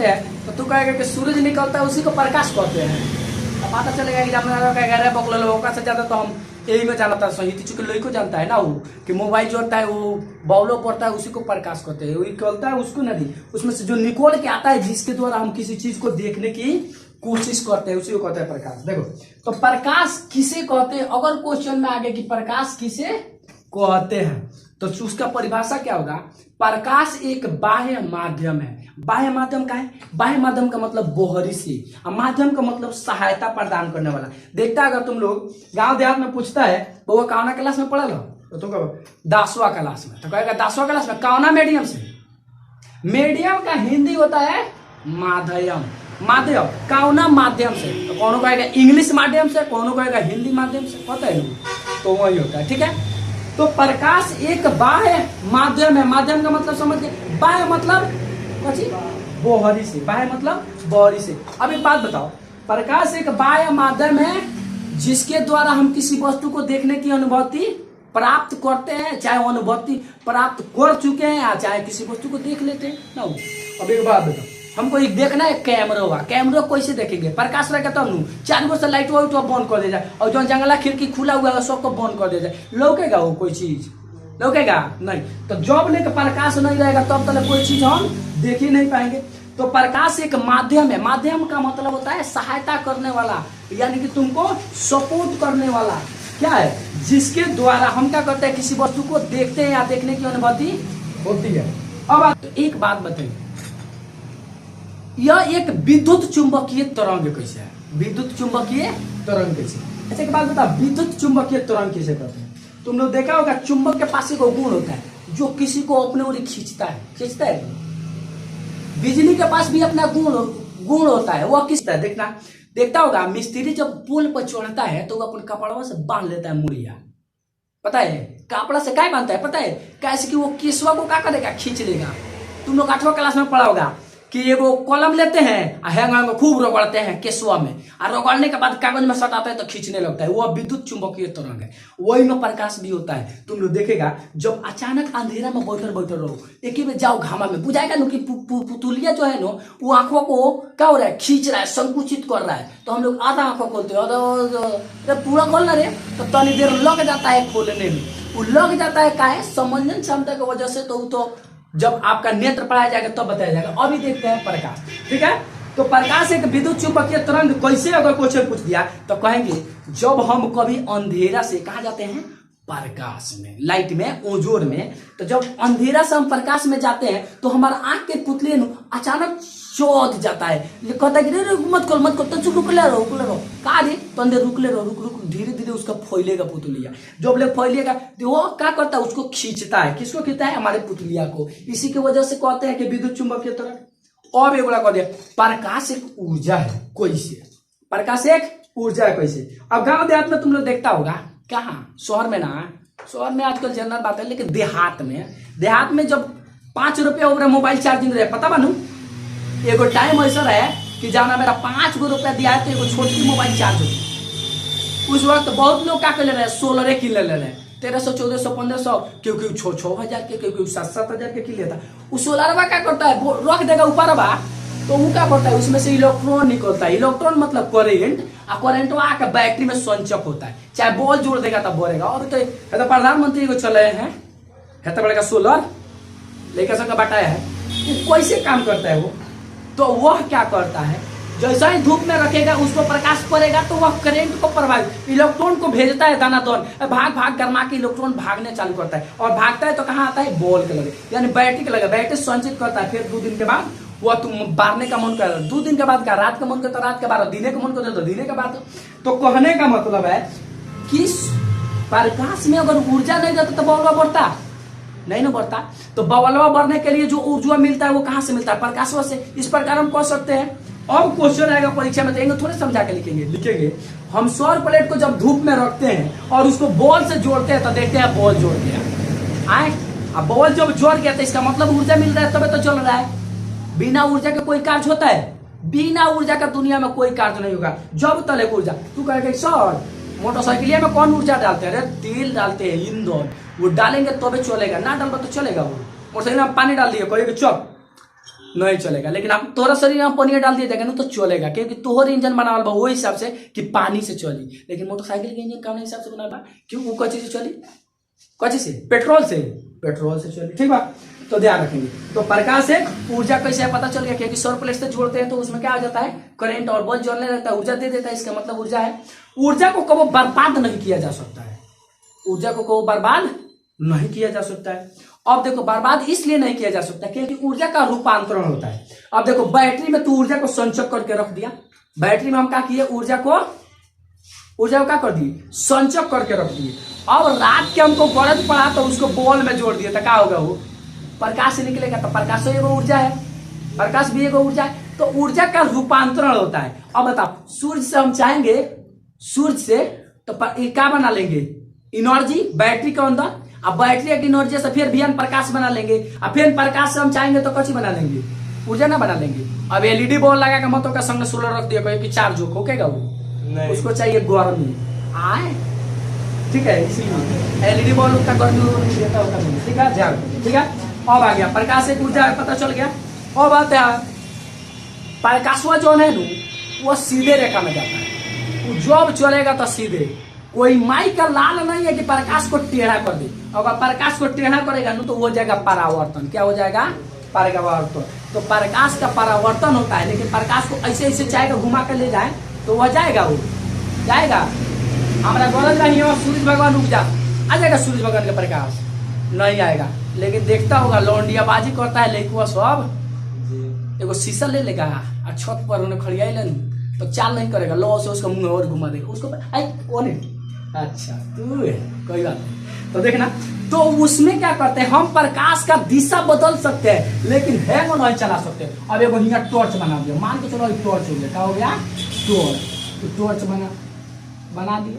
कहते हैं तो तू कहेगा कि सूरज निकलता है उसी को प्रकाश कहते हैं। अब पता चलेगा कि अपना कहेगा बकल लोग से ज़्यादा तो हम यही में जानता है सही चूंकि लोही को जानता है ना वो कि मोबाइल जो होता है वो बॉलो पड़ता है उसी को प्रकाश कहते हैं। वो निकलता है उसको नहीं, उसमें से जो निकल के आता है जिसके द्वारा हम किसी चीज को देखने की कोशिश करते हैं उसी को कहते हैं प्रकाश। देखो तो प्रकाश किसे कहते हैं, अगर क्वेश्चन में आ गया कि प्रकाश किसे कहते हैं तो उसका परिभाषा क्या होगा। प्रकाश एक बाह्य माध्यम है। बाह्य माध्यम का है, बाह्य माध्यम का मतलब बोहरी से, और माध्यम का मतलब सहायता प्रदान करने वाला। देखता अगर तुम लोग गांव देहात में पूछता है वो कौना क्लास में पढ़ा लो तो तुम कहो 10वां क्लास में, तो कहेगा 10वां क्लास में कौना मीडियम से। मीडियम का हिंदी होता है माध्यम। माध्यम कौना माध्यम से, तो कौन कहेगा इंग्लिश माध्यम से, कौन कहेगा हिंदी माध्यम से, पता है तो वही होता है। ठीक है, तो प्रकाश एक बाह्य माध्यम है। माध्यम का मतलब समझ गए, बाह्य मतलब बोहरी से, बाह्य मतलब बोहरी से। अब एक बात बताओ, प्रकाश एक बाह्य माध्यम है जिसके द्वारा हम किसी वस्तु को देखने की अनुभूति प्राप्त करते हैं, चाहे वो अनुभूति प्राप्त कर चुके हैं या चाहे किसी वस्तु को देख लेते हैं ना। अब एक बात बताओ, हमको एक देखना है कैमरा हुआ, कैमरा कैसे देखेंगे, प्रकाश रहेगा तब नू, 4 गो से लाइट हुआ तो बंद कर दे जाए, और जो जंगला खिड़की खुला हुआ है सबको बंद कर दे जाए, लौकेगा वो कोई चीज, लौकेगा नहीं। तो जब लेकर प्रकाश नहीं रहेगा तब तक कोई चीज हम देख ही नहीं पाएंगे। तो प्रकाश एक माध्यम है। माध्यम का मतलब होता है सहायता करने वाला, यानी कि तुमको सपोर्ट करने वाला। क्या है, जिसके द्वारा हम क्या करते हैं किसी वस्तु को देखते हैं या देखने की अनुभूति होती है। अब एक बात बताइए, यह एक विद्युत चुंबकीय तरंग कैसे है, विद्युत चुंबकीय तरंग कैसे। अच्छा एक बात बता, विद्युत चुंबकीय तरंग कैसे करते हैं। तुम लोग देखा होगा चुंबक के पास एक गुण होता है जो किसी को अपने ओर खींचता है, खींचता है। बिजली के पास भी अपना गुण होता है, वह खींचता है। देखता होगा मिस्त्री जब पुल पर चढ़ता है तो वो अपने कपड़ों से बांध लेता है मुड़िया, पता है कपड़ा से क्या बांधता है, पता है कैसे कि वो केसवा को क्या करेगा, खींच लेगा। तुम लोग 8वां क्लास में पढ़ा होगा कि एगो कलम लेते हैं हैंगर में खूब रगड़ते हैं केसवा में, और रगड़ने के बाद कागज में सटाते हैं तो खींचने लगता है, वो विद्युत चुंबकीय तरंग है। वही में प्रकाश भी होता है। तुम लोग देखेगा जब अचानक अंधेरा में बैठल रहो, एक ही में जाओ घामा में, बुझाएगा ना कि पुतुलिया जो है ना वो आंखों को क्या हो रहा है, खींच रहा है, संकुचित कर रहा है। तो हम लोग आधा आंखों खोलते हैं, पूरा खोलना रे तो तनी देर लग जाता है खोलने में, वो लग जाता है का है समंजन क्षमता की वजह से। तो जब आपका नेत्र पढ़ाया जाएगा तब बताया जाएगा। अभी देखते हैं प्रकाश। ठीक है, तो प्रकाश एक विद्युत चुंबकीय तरंग कैसे, अगर क्वेश्चन पूछ दिया तो कहेंगे जब हम कभी अंधेरा से कहा जाते हैं प्रकाश में, लाइट में, ओजोन में, तो जब अंधेरा से हम प्रकाश में जाते हैं तो हमारा आंख के पुतले अचानक चौथ जाता है। ये कहता है कि मत कर तो रुक ले रहो कहा रे, तो अंदर रुक ले रहो, रुक धीरे धीरे उसका फैलेगा पुतलिया। जब ले फैलेगा तो वो क्या करता है, उसको खींचता है। किसको खींचता है, हमारे पुतलिया को। इसी की वजह से कहते हैं कि विद्युत चुंबकीय तरंग। और एक कह दिया प्रकाश एक ऊर्जा है। कैसे, प्रकाश एक ऊर्जा है कैसे। अब गाँव देहात में तुम लोग देखता होगा, कहाँ शहर में ना, शहर में आजकल जनरल बात है, लेकिन देहात में जब 5 रुपया हो रहा मोबाइल चार्जिंग रहे, पता बनू एगो टाइम ऐसा है कि जाना मेरा 5 गो रुपया दिया है तो एगो छोटी मोबाइल चार्ज होती। उस वक्त बहुत लोग क्या कर ले रहे हैं, 16 किन ले रहे हैं, 1300, 1400, 1500, क्योंकि 6,000 के, क्योंकि 7,000 के किन लेता। उस 16 क्या करता है, रख देगा ऊपर बा, तो वो क्या करता है उसमें से इलेक्ट्रॉन निकलता है। इलेक्ट्रॉन मतलब करेंट, और करेंट आके बैटरी में संचक होता है, चाहे बॉल जोड़ देगा तब बढ़ेगा। और तो प्रधानमंत्री को चले हैं है तो बड़ेगा सोलर लेकर सबका बताया है, वो कैसे काम करता है वो। तो वह क्या करता है, जैसा ही धूप में रखेगा उसको प्रकाश पड़ेगा तो वह करंट को प्रभावित, इलेक्ट्रॉन को भेजता है दानादार, भाग गर्मा के इलेक्ट्रॉन भागने चालू करता है, और भागता है तो कहाँ आता है, बॉल के लगे, यानी बैटरी के लगे। बैटरी संचित करता है, फिर 2 दिन के बाद वह तुम बारने का मन कर, 2 दिन के बाद का रात का मन करता, रात के बाद दिने का मन करता तो दिने के बाद। तो कहने का मतलब है कि प्रकाश में अगर ऊर्जा नहीं रहता तो बॉल बढ़ता नहीं ना बढ़ता। तो बवलवा बढ़ने के लिए जो ऊर्जा मिलता है वो कहां से मिलता है, प्रकाश से। इस प्रकार हम कह सकते हैं। अब क्वेश्चन आएगा परीक्षा में, तो थोड़े समझा के लिखेंगे हम सौर प्लेट को जब धूप में रखते हैं और उसको बॉल से जोड़ते हैं तो देखते हैं बॉल जोड़ गया आए। अब बॉल जब जोड़ गया तो इसका मतलब ऊर्जा मिल रहा है तब तो चल रहा है। बिना ऊर्जा के कोई कार्य होता है, बिना ऊर्जा का दुनिया में कोई कार्य नहीं होगा जब तक ऊर्जा। तू कहेगा सर मोटरसाइकिलिया में कौन ऊर्जा डालते हैं, अरे तेल डालते हैं, ईंधन, वो डालेंगे तबे चलेगा, ना डालबा तो चलेगा। वो मोटरसाइकिल में पानी डाल दिए, कहेगा चल नहीं चलेगा। लेकिन आप तोरा शरीर में पानी डाल दिया जाएगा ना तो चलेगा, क्योंकि तोहर इंजन बनावल बा वही हिसाब से कि पानी से चली। लेकिन मोटरसाइकिल के इंजन कौन हिसाब से बनावल बा, क्यों वो कौन चीज से चली, कौन चीज से, पेट्रोल से, पेट्रोल से चली। ठीक बा, तो ध्यान रखेंगे। तो प्रकाश एक ऊर्जा कैसे पता चल गया, क्योंकि सौर प्लेट से जोड़ते हैं तो उसमें क्या हो जाता है, करंट और बल्ब जलने लगता है, ऊर्जा दे देता है, इसका मतलब ऊर्जा है। ऊर्जा को कभी बर्बाद नहीं किया जा सकता है, ऊर्जा को कभी बर्बाद नहीं किया जा सकता है। अब देखो बर्बाद इसलिए नहीं किया जा सकता क्योंकि ऊर्जा का रूपांतरण होता है। अब देखो बैटरी में तू ऊर्जा को संचय करके रख दिया, बैटरी में हम क्या किए, ऊर्जा को क्या कर दिए, संचय करके रख दिए। अब रात के हमको गरज पड़ा तो उसको बॉल में जोड़ दिया तो क्या होगा, वो प्रकाश से निकलेगा। तो प्रकाश तो एगो ऊर्जा है, प्रकाश भी एगो ऊर्जा है, तो ऊर्जा का रूपांतरण होता है। अब बताओ सूर्य से हम चाहेंगे, सूर्य से तो क्या बना लेंगे, एनर्जी बैटरी के अंदर, अब बैटरी की एनर्जी से फिर भी प्रकाश बना लेंगे, और फिर प्रकाश से हम चाहेंगे तो कच्ची बना लेंगे, ऊर्जा ना बना लेंगे। अब एलईडी बॉल लगा के मत का संग सोलर रख दिया कि चार्ज होकेगा, वो उसको चाहिए गर्मी आए, ठीक है, इसीलिए एलईडी बॉल उतना गर्मी देता होगा, ठीक है ध्यान। ठीक है, अब आ गया प्रकाश एक ऊर्जा है, पता चल गया। अब आता है प्रकाशवा जो है ना वो सीधे रेखा में जाता है, वो जब चलेगा तो सीधे, कोई माई का लाल नहीं है कि प्रकाश को टेढ़ा कर दे। अगर प्रकाश को टेढ़ा करेगा ना तो वो जाएगा परावर्तन, क्या हो जाएगा, परावर्तन। तो प्रकाश का परावर्तन होता है, लेकिन प्रकाश को ऐसे ऐसे चाहेगा घुमा कर ले जाए तो वह जाएगा, वो जाएगा। हमारा गलत नहीं है, सूर्य भगवान रुक जा, आ जाएगा सूर्य भगवान का प्रकाश, नहीं आएगा। लेकिन देखता होगा लौंडियाबाजी करता है लड़कुआ सब, एगो शीशा ले लेगा और छत पर उन्हें खड़िया ले तो चाल नहीं करेगा, लो से उसका मुंह और घुमा देगा उसको, अच्छा तू है, कोई बात नहीं। तो देखना, तो उसमें क्या करते हैं, हम प्रकाश का दिशा बदल सकते हैं लेकिन हैंग नहीं चला सकते। अब एगो यहाँ टॉर्च बना दिया, मान के चलो टॉर्च हो गया, क्या हो गया, टॉर्च। तो टॉर्च बना दिए,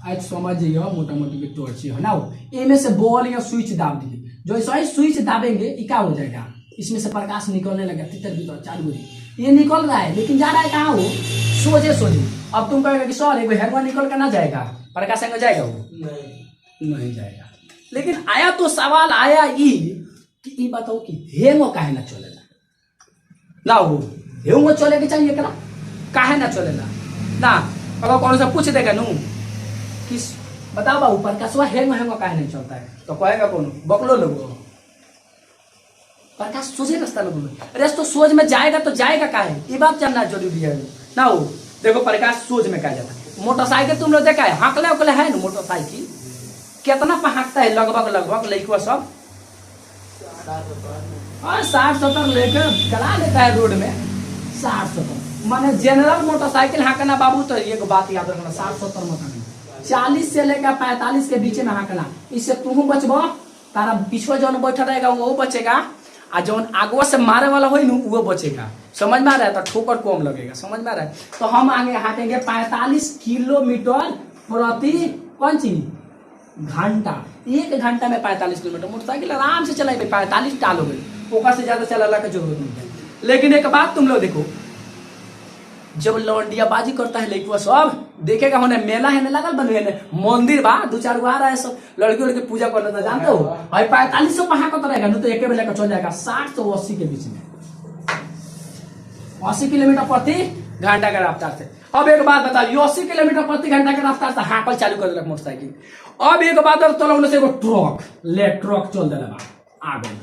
आज समझिए मोटा मोटी टॉर्च है ना, इनमें से बॉल या स्विच दाब दिए, जो ऐसा स्विच दाबेंगे ये क्या हो जाएगा, इसमें से प्रकाश निकलने लगा, तितर भीतर चालू हो, ये निकल रहा है लेकिन जा रहा है कहाँ, वो सोझे सोझे। अब तुम कहेगा कि सर एक हेरवा निकल कर ना जाएगा, प्रकाश में जाएगा, वो नहीं जाएगा। लेकिन आया तो सवाल आया कि बताओ कि हेंगो काहे ना चलेगा ना, वो हेंगो चले के चाहिए करा, काहे ना चलेगा ना। अगर कौन सा पूछ देगा नू किस बताओ बाबू प्रकाशवा हेंगो काहे नहीं चलता है, तो कहेगा कौन, बकलो लोगो, प्रकाश सोचे रास्ता में घूमे, अरे तो सोच में जाएगा तो जाएगा काहे, ये बात जानना जरूरी है ना। वो देखो प्रकाश सोच में क्या जाता है। मोटरसाइकिल तुम लोग देखा है, हाँकले उकले है ना मोटरसाइकिल, कितना पे हाँकता है, लगभग लड़का सब 60-70 लेकर चला लेता है रोड में, 60-70 माने जनरल मोटरसाइकिल हाँकना बाबू, तो ये बात याद रखना, 60-70 मत हाँकना, 40 से लेकर 45 के बीच में हाँकना, इससे तुम बचबो, तारा पिछवा जो बैठा रहेगा वो बचेगा, आ जो आगवा से मारे वाला हो वो बचेगा। समझ में आ रहा है, तो ठोकर कम लगेगा, समझ में आ रहा है। तो हम आगे हाँकेंगे 45 किलोमीटर प्रति घंटा, 1 घंटा में 45 किलोमीटर। मोटरसाइकिल आराम से चलाए, 45 टाल हो गई, ओकर से ज्यादा चलाने की जरूरत नहीं है। लेकिन एक बात तुम लोग देखो, जब लौंडियाबाजी करता है लड़कुआ सब देखेगा, होने मेला है ना लगल बने मंदिर बा, 2-4 गो आ रहा है सब लड़की लड़की पूजा करना था, जानते हो, 45 पहाड़ करता रहेगा तो एक बेला का चल जाएगा 60 से 80 के बीच में, 80 किलोमीटर प्रति घंटा का रफ्तार से। अब एक बात बताइए, 80 किलोमीटर प्रति घंटा के रफ्तार से हाँकल चालू कर दिलक मोटरसाइकिल। अब एक बात से एगो ट्रक चल दिला आ गई,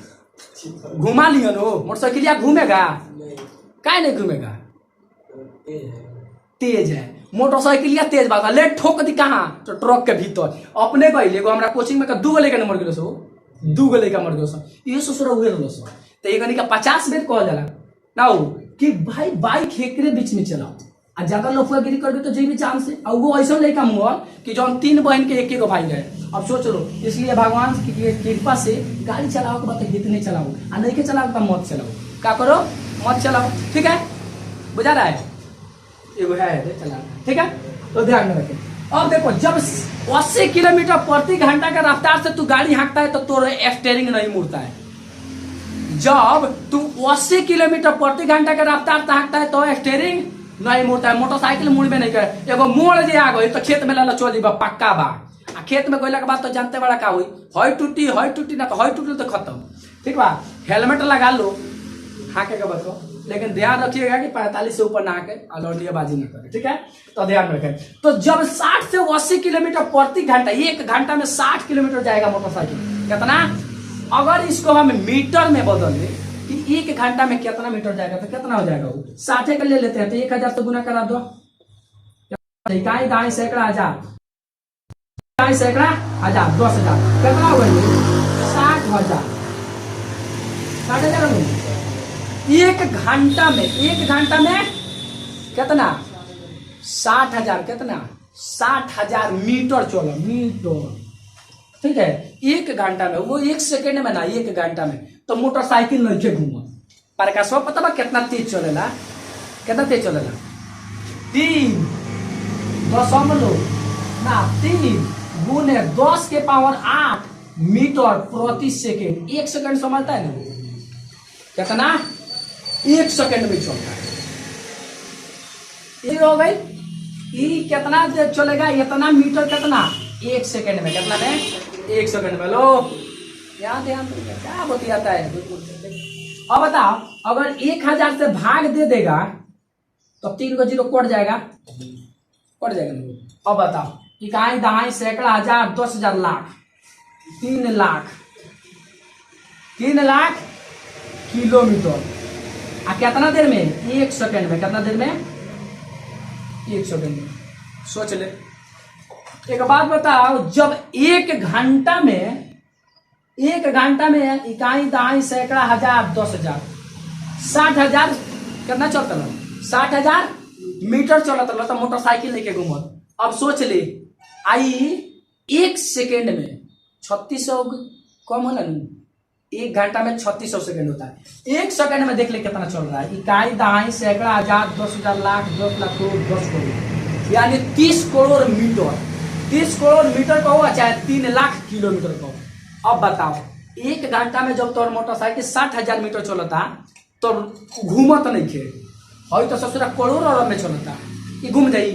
घुमा लियो नो मोटरसाइकिल, घूमेगा काय नहीं घूमेगा, तेज है मोटरसाइकिल, तेज बात ले ठोक दी कहाँ, तो ट्रक के भीतर अपने गई। एगो हमरा कोचिंग में 2 गो लेकर मर गए, 2 गो लेकर मर गए, ये ससुर हुए तो ये का 50 बेर कह जाला ना कि भाई बाइक हेकरे बीच में चलाओ, आ ज्यादा लफुआगिरी करके तो जी चांस से, और वो ऐसा लड़का मुआ कि जो 3 बहन के एक भाई रहे। अब सोच लो, इसलिए भगवान की कृपा से गाड़ी चलाओ के बाद इतने चलाओ, आ नहीं के चलाओ तो मत चलाओ, क्या करो मत चलाओ, ठीक है, बुझा रहा है, एगो है चला, ठीक है। तो ध्यान में रखें। अब देखो, जब 80 किलोमीटर प्रति घंटा का रफ्तार से तू गाड़ी हाँकता है तो तोरे स्टीयरिंग नहीं मुड़ता है। जब तू 80 किलोमीटर प्रति घंटा का रफ्तार से हाँकता है तो स्टीयरिंग नहीं मुड़ता है, मोटरसाइकिल मुड़ में नहीं करे। एगो मोड़ जे आ गई तो खेत में लाला चल जीबा, पक्का बा। आ खेत में गइला के बाद तो जानते बड़ा का हुई, हई टूटी ना तो हई टूटल तो खत्म, ठीक बा। हेलमेट लगा लो, हाके का बताओ, लेकिन ध्यान रखिएगा कि 45 से ऊपर ना हाके, लौंडियाबाजी ना करे, ठीक है। तो ध्यान रखें। तो जब 60 से 80 किलोमीटर प्रति घंटा, 1 घंटा में 60 किलोमीटर जाएगा मोटरसाइकिल, कितना? अगर इसको हम मीटर में बदल दें कि 1 घंटा में कितना मीटर जाएगा, तो कितना हो जाएगा? वो 60 का ले लेते हैं, तो 1000 से गुना करा दो, इकाई दाई सैकड़ा हजार, इकाई सैकड़ा हजार, 10,000, कितना हो गया? 60,000। 60,000 1 घंटा में, 1 घंटा में कितना? 60,000, कितना? 60,000 मीटर चलो, मीटर, ठीक है। 1 घंटा में, वो 1 सेकेंड में ना, 1 घंटा में। तो मोटरसाइकिल नहीं घूमा प्रकाशवा, पता बा कितना तेज चलेला? कितना तेज चलेला? 3 गुने 10 के पावर 8 मीटर प्रति सेकेंड। 1 सेकेंड समझता है ना? कितना? 1 सेकेंड में चलता है। ये हो गई, ये कितना देर चलेगा? इतना मीटर, कितना? 1 सेकेंड में, कितना में? 1 सेकेंड में। लो यहाँ ध्यान क्या बतियाता है। अब बताओ, अगर 1000 से भाग दे देगा तो 3 को 0 कट जाएगा, कट जाएगा। अब बताओ, इकाई दहाई सैकड़ा हजार 10,000 लाख, 3 लाख, 3 लाख किलोमीटर। कितना देर में? 1 सेकेंड में। कितना देर में? 1 सेकेंड में। सोच ले। एक बात बताओ, जब 1 घंटा में, 1 घंटा में इकाई दहाई सैकड़ा हजार 10,000, 60,000 कितना चलता है? 60,000 मीटर चलता है। तो मोटरसाइकिल लेके घूमत। अब सोच ले, आई 1 सेकेंड में 3600 कम होला ना, 1 घंटा में 3600 सेकेंड होता है। 1 सेकेंड में देख ले कितना चल रहा है। इकाई दहाई सैकड़ा हजार 10,000 लाख 10 लाख करोड़ 10 करोड़, यानी 30 करोड़ मीटर। 30 करोड़ मीटर का हुआ, चाहे 3 लाख किलोमीटर का हो। अब बताओ, 1 घंटा में जब तोर मोटरसाइकिल 60,000 मीटर चलता तो घूमत नहीं खे, तो ससुरा करोड़ अरब में चलता, ये घूम जाई,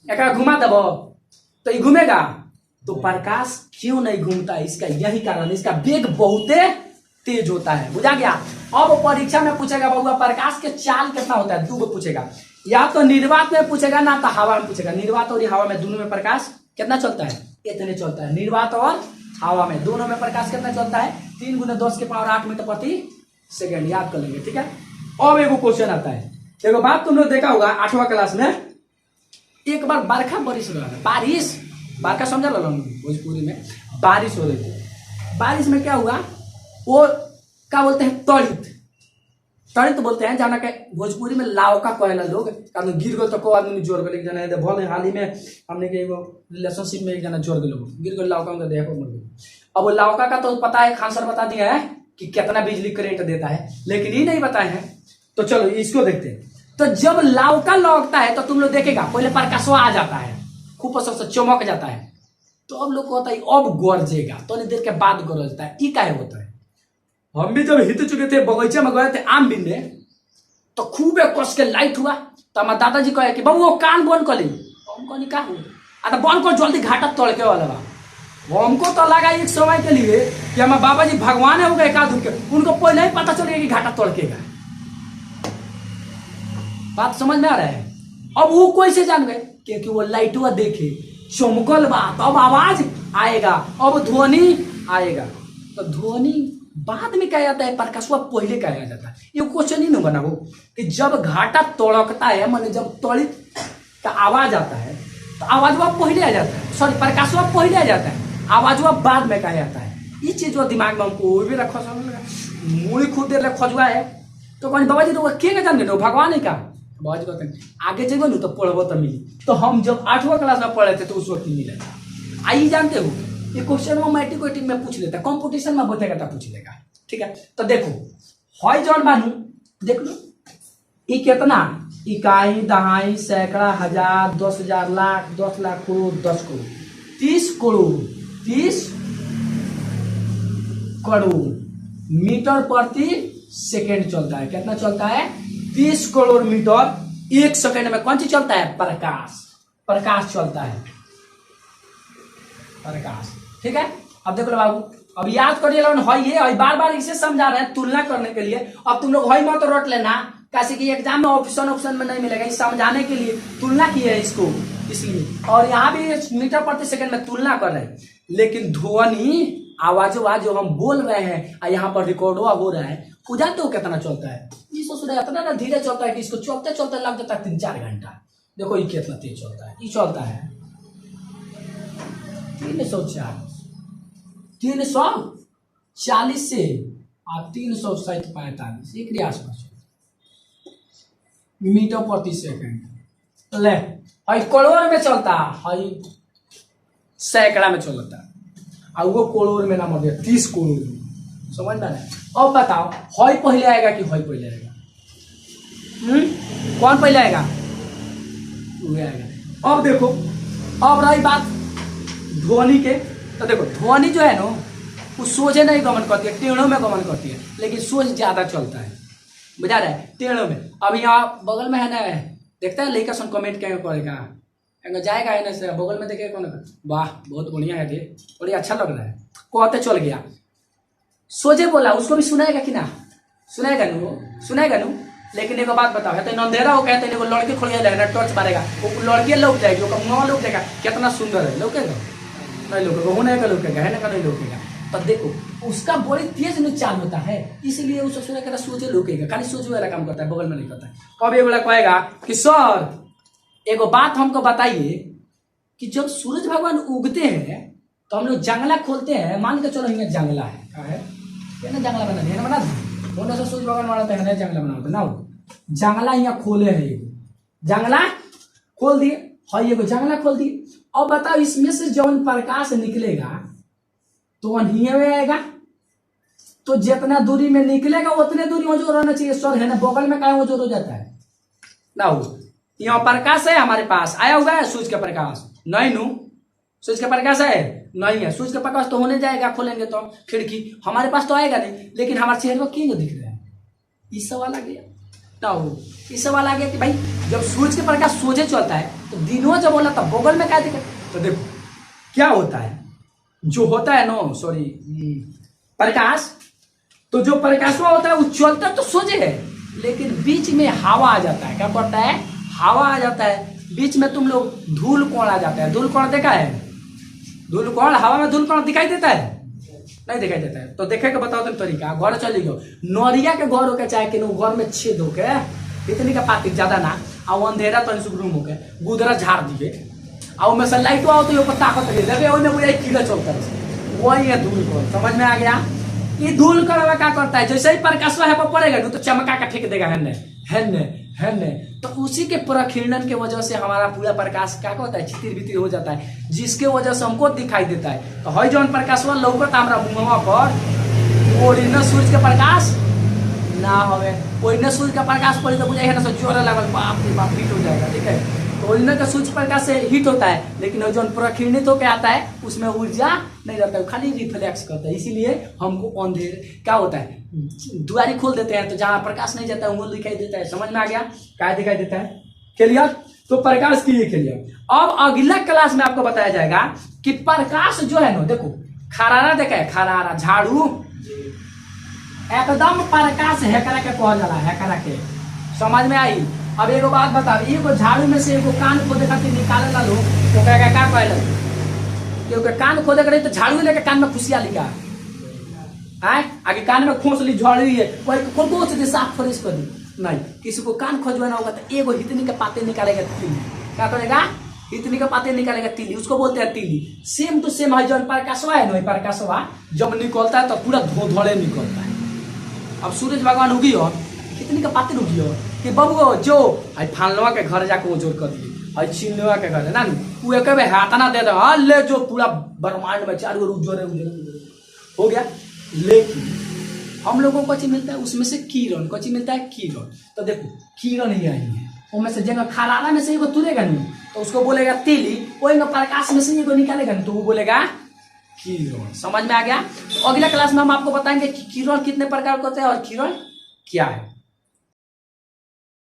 एक घुमा दब तो ये घूमेगा। तो प्रकाश क्यों नहीं घूमता? इसका यही कारण, इसका वेग बहुते तेज होता है। बुझा गया? अब परीक्षा में पूछेगा बउआ प्रकाश के चाल कितना होता है, 2 पूछेगा, या तो निर्वात में पूछेगा ना तो हवा में पूछेगा। निर्वात और हवा में दोनों में प्रकाश कितना चलता है? इतने चलता है। निर्वात और हवा में दोनों में प्रकाश कितना चलता है? 3 गुने 10 के पावर 8 मीटर प्रति सेकेंड। याद कर लेंगे, ठीक है। अब एगो क्वेश्चन आता है। एगो बात तुम लोग देखा होगा 8वां क्लास में, एक बार बरखा बारिश हो रहा है, बारिश, बरखा समझा लो भोजपुरी में, बारिश हो रही थी। बारिश में क्या हुआ? वो क्या बोलते हैं? तड़ित, तड़ित बोलते हैं, जाना के भोजपुरी में लावका कहला लोग। कारण गिर गल तो को आदमी जोर गल, एक जना भले हाल ही में हमने के एगो रिलेशनशिप में एक जना जोर गल, गिर गल लावका में देह पर मर गया। अब वो लावका का तो पता है, खान सर बता दिया है कि कितना बिजली करंट देता है, लेकिन ये नहीं बताए हैं। तो चलो इसको देखते हैं। तो जब लावका लौकता है तो तुम लोग देखेगा पहले प्रकाशवा आ जाता है, खूब सबसे चमक जाता है, तो अब लोग कहता है अब गरजेगा, तो देर के बाद गरजता है। ये क्या होता है? हम भी जब हित चुके थे, बगीचे में गए थे आम बिनने, तो खूब कस के लाइट हुआ, तो हमारे दादाजी कहे कि बाबू वो कान बंद कर ली। हमको नहीं कहा बंद कर, जल्दी घाटा तड़के वाला बा। हमको तो लगा एक समय के लिए कि हमारे बाबा जी भगवान है, एक आध के उनको पहले ही पता चलेगा कि घाटा तड़केगा। बात समझ में आ रहा है? अब वो कैसे जान गए? क्योंकि वो लाइट हुआ देखे, चमकल बा, तो अब आवाज आएगा, अब ध्वनि आएगा। तो ध्वनि बाद में कहा जाता है, प्रकाशवा पहले कहा जाता है। ये क्वेश्चन ही नहीं बना वो कि जब घाटा तड़कता है, माने जब तड़ित का आवाज आता है तो आवाजवा पहले आ जाता है, सॉरी प्रकाशवा पहले आ जाता है, आवाजवा बाद में कहा जाता है। ये चीज वो दिमाग में हमको भी रखा, मुड़ी खुद देर खोजवा है। तो कहीं बाबा जी तो के जान गए भगवान है का? बाबा जी कहते हैं आगे जेबो न तो पढ़बो तो मिली। तो हम जब 8वां क्लास में पढ़े थे तो उस वक्त मिला था। आइए जानते हो, ये क्वेश्चन वो मैट्रिक में पूछ लेता, कंपटीशन में बैठेगा तो पूछ लेगा, ठीक है। तो देखो हॉय जॉन बानू, देख लो ये कितना, इकाई दहाई सैकड़ा हजार 10,000 लाख 10 लाख करोड़ 10 करोड़ 30 करोड़ 30 करोड़ मीटर प्रति सेकेंड चलता है। कितना चलता है? 30 करोड़ मीटर 1 सेकेंड में। कौन सी चलता है? प्रकाश, प्रकाश चलता है, प्रकाश, ठीक है। अब देख लो बाबू, अब याद करिए लोग हई है, बार बार इसे समझा रहे हैं तुलना करने के लिए। अब तुम लोग हई मत रट लेना, कैसे कि एग्जाम में ऑप्शन में नहीं मिलेगा। इस समझाने के लिए तुलना की है इसको, इसलिए। और यहाँ भी मीटर प्रति सेकंड में तुलना कर रहे हैं, लेकिन ध्वनि आवाजों जो हम बोल रहे हैं यहाँ पर रिकॉर्ड हो रहा है, वो जानते हो कितना चलता है? इतना ना धीरे चलता है कि इसको चलते चलते लग जाता है 3-4 घंटा। देखो ये कितना तेज चलता है, ये चलता है 340 से 345 एक आसपास मीटर प्रति सेकंड। ले हई करोड़ में चलता है, सैकड़ा में चलता है, और वो करोड़ में ना मर 30 करोड़ में। समझ में आया? अब बताओ हई पहले आएगा कि हई पहले आएगा? कौन पहले आएगा? आएगा। अब देखो, अब रही बात ध्वनि के, तो देखो ध्वनि जो है ना वो सोझे नहीं गमन करती है, टेढ़ों में गमन करती है, लेकिन सोच ज्यादा चलता है। बुझा रहा है? टेढ़ों में। अब यहाँ बगल में है ना, देखता है लड़का सुन कमेंट क्या करेगा, जाएगा है ना से बगल में देखेगा कौन, वाह बहुत बढ़िया है, बड़ी अच्छा लग रहा है, कहते चल गया। सोझे बोला, उसको भी सुनाएगा कि ना? सुनाएगा नू। लेकिन एक बात बताओ, है तो अंधेरा हो, कहते हैं लड़के खोलिया जाएगा, टॉर्च मारेगा, वो लड़के लौक जाएगी, मुँह लौक जाएगा, कितना सुंदर है, लौकेगा नहीं? लौकेगा, वो नहीं लौकेगा, है ना? नहीं लौकेगा। पर देखो उसका बड़ी तेज नुकसान होता है, इसलिए उसे सुना कहता सोचे लौकेगा, खाली सोचे वाला काम करता है, बगल में नहीं करता है। अब ये वाला कहेगा कि सर एक बात हमको बताइए कि जब सूरज भगवान उगते हैं तो हम लोग जंगला खोलते हैं, मान के चलो यहाँ जंगला है, जंगला बना दिया बना होने से सूरज भगवान बनाते हैं, जंगला बनाते ना, जंगला यहाँ खोले है, जंगला खोल दिए, हाँ ये जंगला खोल दिए। अब बताओ इसमें से जब प्रकाश निकलेगा तो अनहिये में आएगा, तो जितना दूरी में निकलेगा उतने दूरी मौजूद रहना चाहिए। सर है ना, बगल में क्या मौजूद हो जाता है ना? हो यहाँ प्रकाश है हमारे पास, आया हुआ है सूरज का प्रकाश नहीं नू, सूरज का प्रकाश है नहीं है, सूरज का प्रकाश तो होने जाएगा, खोलेंगे तो खिड़की, हमारे पास तो आएगा नहीं, लेकिन हमारे चेहरे को क्यों दिख रहा है? इस सवाल आ गया ना, हो इस सवाल आ गया कि भाई जब सूरज के प्रकाश सोझे चलता है तो दिनों जब बोला तब बगल में क्या दिखे? तो देखो क्या होता है, जो होता है नो सॉरी प्रकाश, तो जो प्रकाश होता है वो चलता तो सोझे है, लेकिन बीच में हवा आ जाता है। क्या पड़ता है? हवा आ जाता है बीच में। तुम लोग धूल कोण आ जाता है, धूल कोण देखा है? धूल कोण, हवा में धूल कोण दिखाई देता है? नहीं दिखाई देता है। तो देखे के बताओ तुम तरीका, घर चली गयो, नौरिया के घर होके चाहे कि घर में छेद होके, इतनी का पाती ज्यादा ना, और अंधेरा तो रूम होके गुदरा झाड़ दिए, और में से लाइट आओ तो ऊपर ताकत लगे, वही कीड़ा चलता है, वही है धूल कोण। समझ में आ गया? ये धूल कोण क्या करता है, जैसे ही प्रकाश वहां पर पड़ेगा तो चमका का फेंक देगा, है तो उसी के प्रकिरणन के वजह से हमारा पूरा प्रकाश क्या होता है, छितिर बितिर हो जाता है, जिसके वजह से हमको दिखाई देता है। तो हई जौन प्रकाश लौकता हमारा मुंहवा पर, ओरिजिनल सूरज के प्रकाश ना होवे, ओरिजिनल सूरज का प्रकाश पड़े तो बुझाई है ना, जोर लगल, बाप रे बाप हिट हो जाएगा। ठीक है, तो ओरिजिनल का सूरज प्रकाश से हिट होता है, लेकिन जो प्रकिरणित होकर आता है उसमें ऊर्जा नहीं रहता है, खाली रिफ्लेक्स करता है। इसीलिए हमको अंधेर क्या होता है, दुआरी खोल देते हैं तो जहाँ प्रकाश नहीं जाता है वो दिखाई देता है। समझ में आ गया? क्या दिखाई देता है? क्लियर? तो प्रकाश की ये क्लियर। अब अगला क्लास में आपको बताया जाएगा कि प्रकाश जो है ना, देखो खरारा देखा है, खरारा झाड़ू एकदम प्रकाश हैकरा के कहा जाला, हैकरा के। समझ में आई? अब एगो बात बता, एगो झाड़ू में से एगो कान खोदे खातिर निकाले ला लो तो क्या कहला, क्योंकि कान खोदे करे तो झाड़ू लेके कान में खुशियां लिखा है, आगे कान में खोस ली झाड़ू है, कोई साफ फ्रेश कर दी नहीं। किसी को कान खोजवाना होगा तो एगो हितनी के पाते निकालेगा, तीली क्या करेगा, हितनी के पाते निकालेगा, तीली, उसको बोलते हैं तीली। सेम टू सेम है, जब प्रकाशवा है ना, प्रकाशवा जब निकलता है तो पूरा धोधड़े निकलता है। अब सूरज भगवान उगी हो, हितनी के पाते उगी हो कि बबुओ जो फानलवा के घर जाके वो जोर कर दिए, चिन्हवा के घर है ना, वो एक हाथ ना दे दो, ले जो पूरा ब्रह्मांड में चारों ओर उजोरे हो गया। लेकिन हम लोगों को कच्ची मिलता है उसमें से किरण, कच्ची मिलता है किरण। तो देखो किरण ही आई है, उनमें से जगह खरारा में से एगो तुरेगा नहीं तो उसको बोलेगा तीली, वही में प्रकाश में से एगो निकालेगा नहीं तो वो बोलेगा किरण। समझ में आ गया? तो अगला क्लास में हम आपको बताएंगे कि किरण कितने प्रकार के होते हैं और किरण क्या है।